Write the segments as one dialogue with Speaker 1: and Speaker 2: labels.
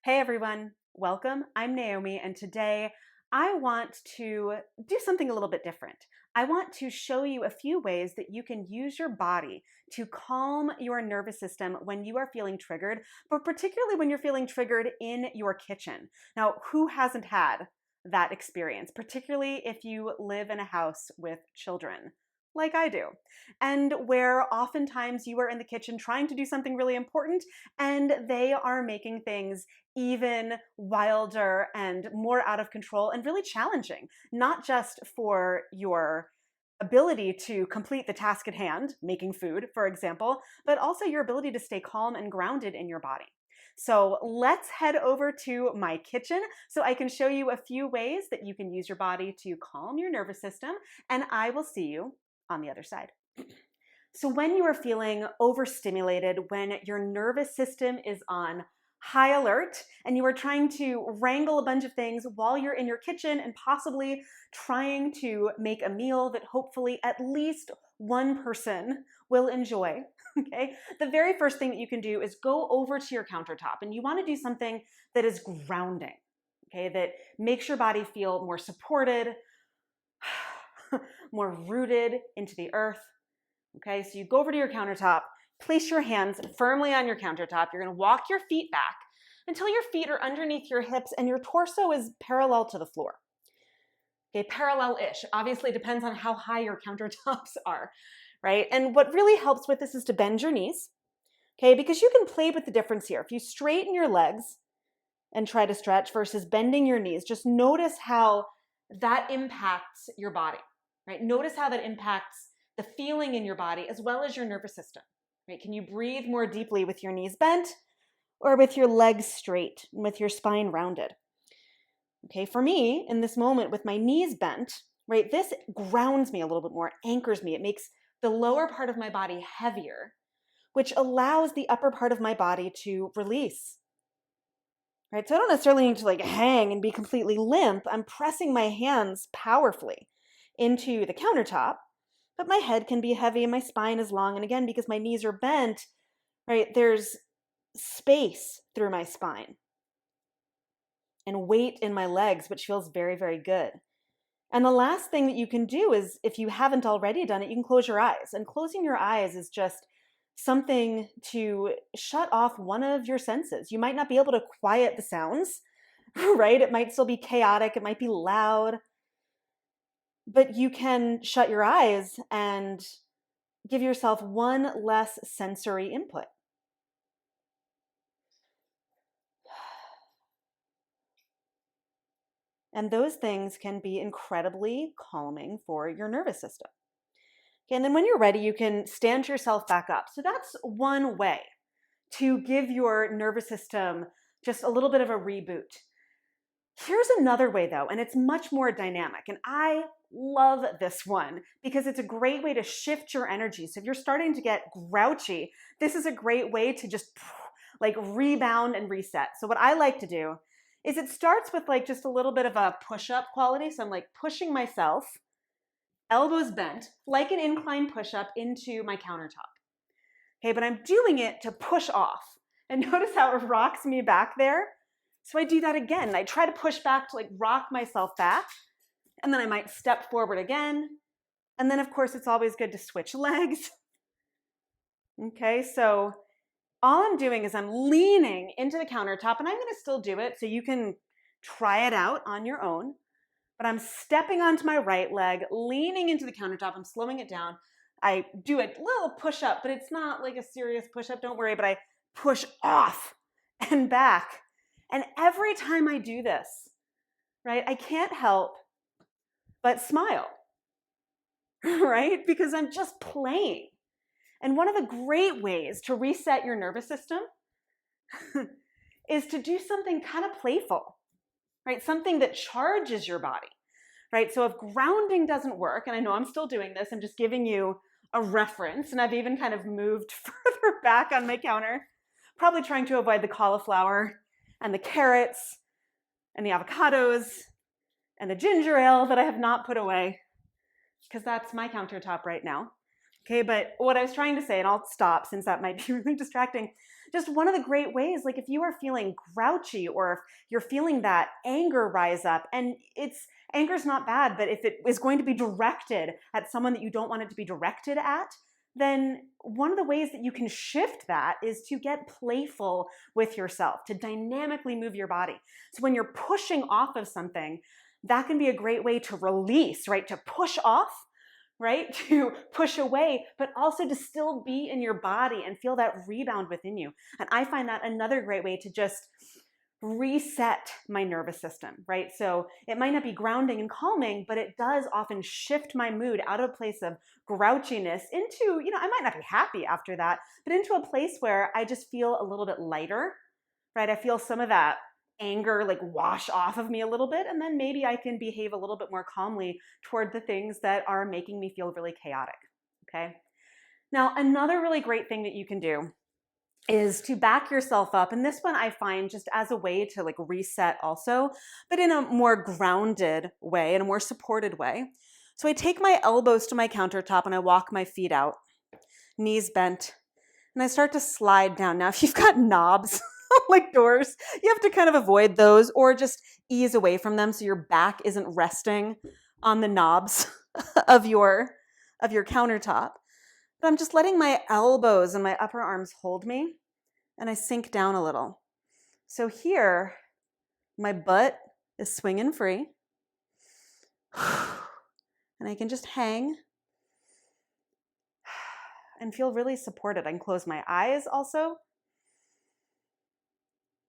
Speaker 1: Hey everyone, welcome. I'm Naomi, and today I want to do something a little bit different. I want to show you a few ways that you can use your body to calm your nervous system when you are feeling triggered, but particularly when you're feeling triggered in your kitchen. Now, who hasn't had that experience, particularly if you live in a house with children? Like I do, and where oftentimes you are in the kitchen trying to do something really important and they are making things even wilder and more out of control and really challenging, not just for your ability to complete the task at hand, making food, for example, but also your ability to stay calm and grounded in your body. So let's head over to my kitchen so I can show you a few ways that you can use your body to calm your nervous system, and I will see you on the other side. So when you are feeling overstimulated, when your nervous system is on high alert and you are trying to wrangle a bunch of things while you're in your kitchen and possibly trying to make a meal that hopefully at least one person will enjoy, okay? The very first thing that you can do is go over to your countertop, and you want to do something that is grounding, okay? That makes your body feel more supported, more rooted into the earth. Okay, so you go over to your countertop, place your hands firmly on your countertop. You're going to walk your feet back until your feet are underneath your hips and your torso is parallel to the floor. Okay, parallel-ish. Obviously, it depends on how high your countertops are, right? And what really helps with this is to bend your knees, okay, because you can play with the difference here. If you straighten your legs and try to stretch versus bending your knees, just notice how that impacts your body, right? Notice how that impacts the feeling in your body as well as your nervous system, right? Can you breathe more deeply with your knees bent or with your legs straight and with your spine rounded? Okay, for me, in this moment with my knees bent, right, this grounds me a little bit more, anchors me. It makes the lower part of my body heavier, which allows the upper part of my body to release, right? So I don't necessarily need to like hang and be completely limp. I'm pressing my hands powerfully into the countertop, but my head can be heavy and my spine is long. And again, because my knees are bent, right, there's space through my spine and weight in my legs, which feels very, very good. And the last thing that you can do is, if you haven't already done it, you can close your eyes. And closing your eyes is just something to shut off one of your senses. You might not be able to quiet the sounds, right? It might still be chaotic. It might be loud. But you can shut your eyes and give yourself one less sensory input. And those things can be incredibly calming for your nervous system. Okay, and then when you're ready, you can stand yourself back up. So that's one way to give your nervous system just a little bit of a reboot. Here's another way though, and it's much more dynamic. And I love this one because it's a great way to shift your energy. So if you're starting to get grouchy, this is a great way to just like rebound and reset. So what I like to do is it starts with like just a little bit of a push-up quality. So I'm like pushing myself, elbows bent, like an incline push-up into my countertop. Okay, but I'm doing it to push off. And notice how it rocks me back there. So I do that again. I try to push back to like rock myself back. And then I might step forward again. And then of course it's always good to switch legs. Okay, so all I'm doing is I'm leaning into the countertop, and I'm going to still do it so you can try it out on your own. But I'm stepping onto my right leg, leaning into the countertop. I'm slowing it down. I do a little push up, but it's not like a serious push up, don't worry, but I push off and back. And every time I do this, right, I can't help but smile, right? Because I'm just playing. And one of the great ways to reset your nervous system is to do something kind of playful, right? Something that charges your body, right? So if grounding doesn't work, and I know I'm still doing this, I'm just giving you a reference, and I've even kind of moved further back on my counter, probably trying to avoid the cauliflower and the carrots and the avocados and the ginger ale that I have not put away, because that's my countertop right now. Okay, but what I was trying to say, and I'll stop since that might be really distracting, just one of the great ways, like if you are feeling grouchy or if you're feeling that anger rise up, and anger's not bad, but if it is going to be directed at someone that you don't want it to be directed at, then one of the ways that you can shift that is to get playful with yourself, to dynamically move your body. So when you're pushing off of something, that can be a great way to release, right? To push off, right? To push away, but also to still be in your body and feel that rebound within you. And I find that another great way to just reset my nervous system, right? So it might not be grounding and calming, but it does often shift my mood out of a place of grouchiness into, I might not be happy after that, but into a place where I just feel a little bit lighter, right? I feel some of that anger like wash off of me a little bit, and then maybe I can behave a little bit more calmly toward the things that are making me feel really chaotic, okay? Now, another really great thing that you can do is to back yourself up. And this one I find just as a way to like reset also, but in a more grounded way, in a more supported way. So I take my elbows to my countertop and I walk my feet out, knees bent, and I start to slide down. Now, if you've got knobs like doors, you have to kind of avoid those or just ease away from them so your back isn't resting on the knobs of your countertop. But I'm just letting my elbows and my upper arms hold me, and I sink down a little. So here, my butt is swinging free, and I can just hang and feel really supported. I can close my eyes also,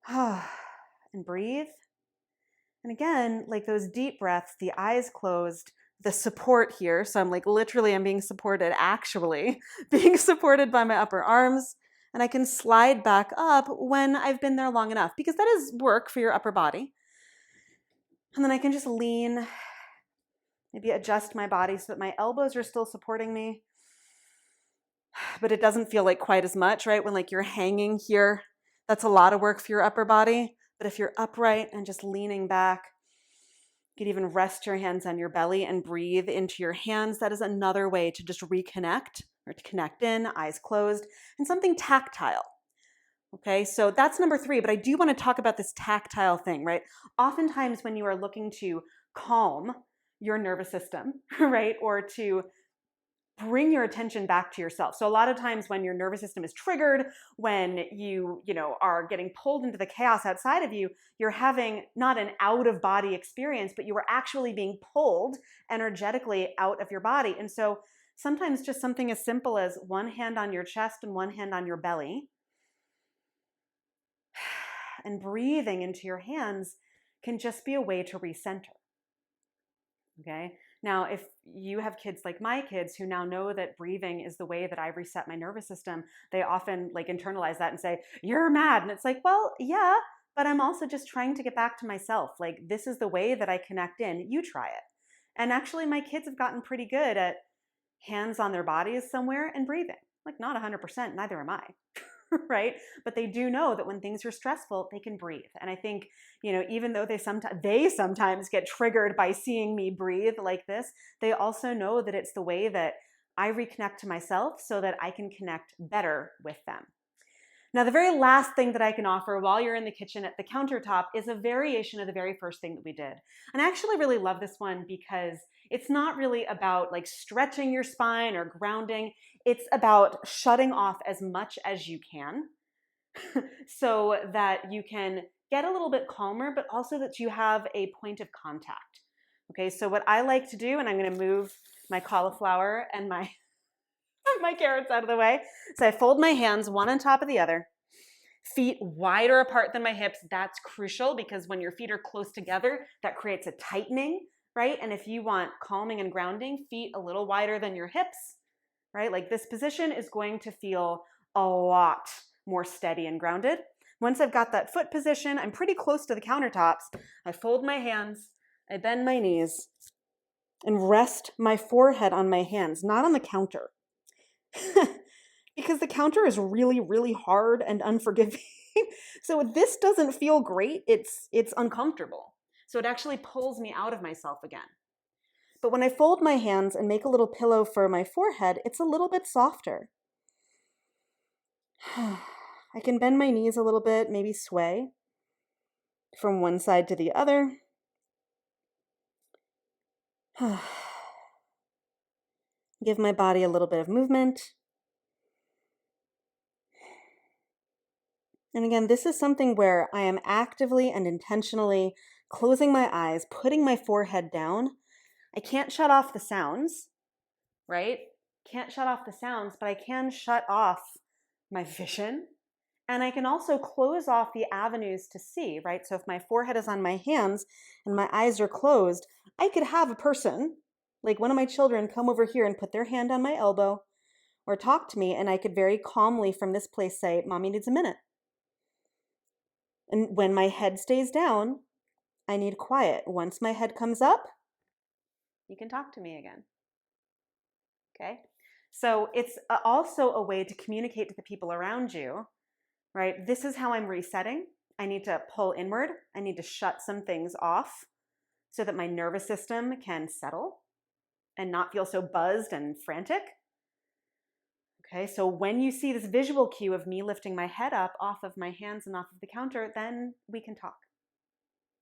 Speaker 1: and breathe. And again, like those deep breaths, the eyes closed, the support here. So I'm like literally I'm being supported, actually being supported by my upper arms. And I can slide back up when I've been there long enough, because that is work for your upper body. And then I can just lean, maybe adjust my body so that my elbows are still supporting me, but it doesn't feel like quite as much, right? When like you're hanging here, that's a lot of work for your upper body. But if you're upright and just leaning back, you could even rest your hands on your belly and breathe into your hands. That is another way to just reconnect or to connect in, eyes closed, and something tactile. Okay, so that's number 3, but I do want to talk about this tactile thing, right? Oftentimes when you are looking to calm your nervous system, right, or to bring your attention back to yourself. So a lot of times when your nervous system is triggered, when you are getting pulled into the chaos outside of you, you're having not an out-of-body experience, but you are actually being pulled energetically out of your body. And so sometimes just something as simple as one hand on your chest and one hand on your belly, and breathing into your hands can just be a way to recenter. Okay? Now, if you have kids like my kids who now know that breathing is the way that I reset my nervous system, they often like internalize that and say, "You're mad." And it's like, well, yeah, but I'm also just trying to get back to myself. Like, this is the way that I connect in. You try it. And actually, my kids have gotten pretty good at hands on their bodies somewhere and breathing. Like, not 100%, neither am I. Right? But they do know that when things are stressful, they can breathe. And I think, even though they sometimes get triggered by seeing me breathe like this, they also know that it's the way that I reconnect to myself so that I can connect better with them. Now, the very last thing that I can offer while you're in the kitchen at the countertop is a variation of the very first thing that we did. And I actually really love this one because it's not really about like stretching your spine or grounding. It's about shutting off as much as you can so that you can get a little bit calmer, but also that you have a point of contact. Okay, so what I like to do, and I'm going to move my cauliflower and my carrots out of the way. So I fold my hands one on top of the other, feet wider apart than my hips. That's crucial because when your feet are close together, that creates a tightening, right? And if you want calming and grounding, feet a little wider than your hips, right? Like this position is going to feel a lot more steady and grounded. Once I've got that foot position, I'm pretty close to the countertops. I fold my hands, I bend my knees, and rest my forehead on my hands, not on the counter. Because the counter is really, really hard and unforgiving. So this doesn't feel great. It's uncomfortable. So it actually pulls me out of myself again. But when I fold my hands and make a little pillow for my forehead, it's a little bit softer. I I can bend my knees a little bit, maybe sway from one side to the other. Give my body a little bit of movement. And again, this is something where I am actively and intentionally closing my eyes, putting my forehead down. I can't shut off the sounds, right? Can't shut off the sounds, but I can shut off my vision. And I can also close off the avenues to see, right? So if my forehead is on my hands and my eyes are closed, I could have a person, like one of my children, come over here and put their hand on my elbow or talk to me, and I could very calmly from this place say, Mommy needs a minute. And when my head stays down, I need quiet. Once my head comes up, you can talk to me again. Okay? So it's also a way to communicate to the people around you, right? This is how I'm resetting. I need to pull inward. I need to shut some things off so that my nervous system can settle and not feel so buzzed and frantic. Okay, so when you see this visual cue of me lifting my head up off of my hands and off of the counter, then we can talk.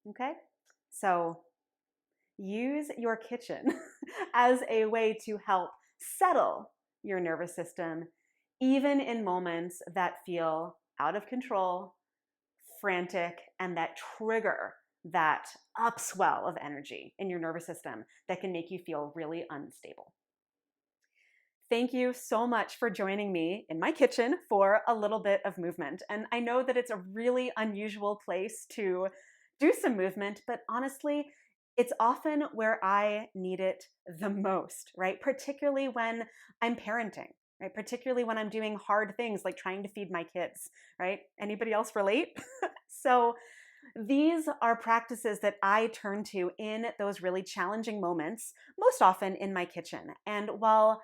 Speaker 1: Okay? So use your kitchen as a way to help settle your nervous system, even in moments that feel out of control, frantic, and that trigger that upswell of energy in your nervous system that can make you feel really unstable. Thank you so much for joining me in my kitchen for a little bit of movement. And I know that it's a really unusual place to do some movement, but honestly, it's often where I need it the most, right? Particularly when I'm parenting, right? Particularly when I'm doing hard things like trying to feed my kids, right? Anybody else relate? So these are practices that I turn to in those really challenging moments, most often in my kitchen. And while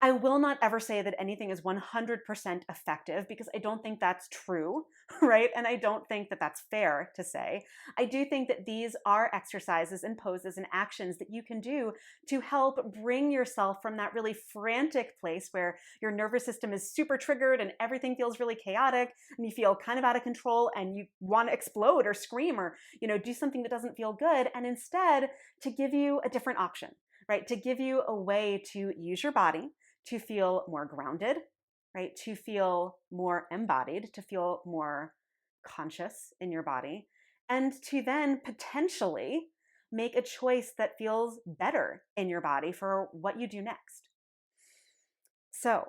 Speaker 1: I will not ever say that anything is 100% effective because I don't think that's true, right? And I don't think that that's fair to say. I do think that these are exercises and poses and actions that you can do to help bring yourself from that really frantic place where your nervous system is super triggered and everything feels really chaotic and you feel kind of out of control and you want to explode or scream or, do something that doesn't feel good, and instead to give you a different option, right? To give you a way to use your body to feel more grounded, right? To feel more embodied, to feel more conscious in your body, and to then potentially make a choice that feels better in your body for what you do next. So,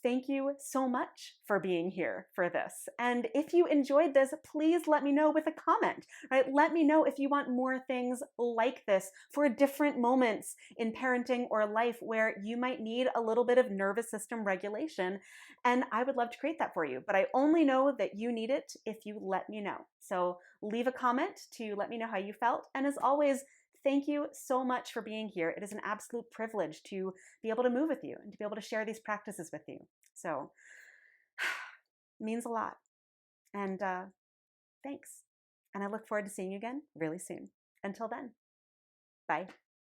Speaker 1: thank you so much for being here for this. And if you enjoyed this, please let me know with a comment, right? Let me know if you want more things like this for different moments in parenting or life where you might need a little bit of nervous system regulation. And I would love to create that for you, but I only know that you need it if you let me know. So leave a comment to let me know how you felt. And as always, thank you so much for being here. It is an absolute privilege to be able to move with you and to be able to share these practices with you. So it means a lot. And thanks. And I look forward to seeing you again really soon. Until then, bye.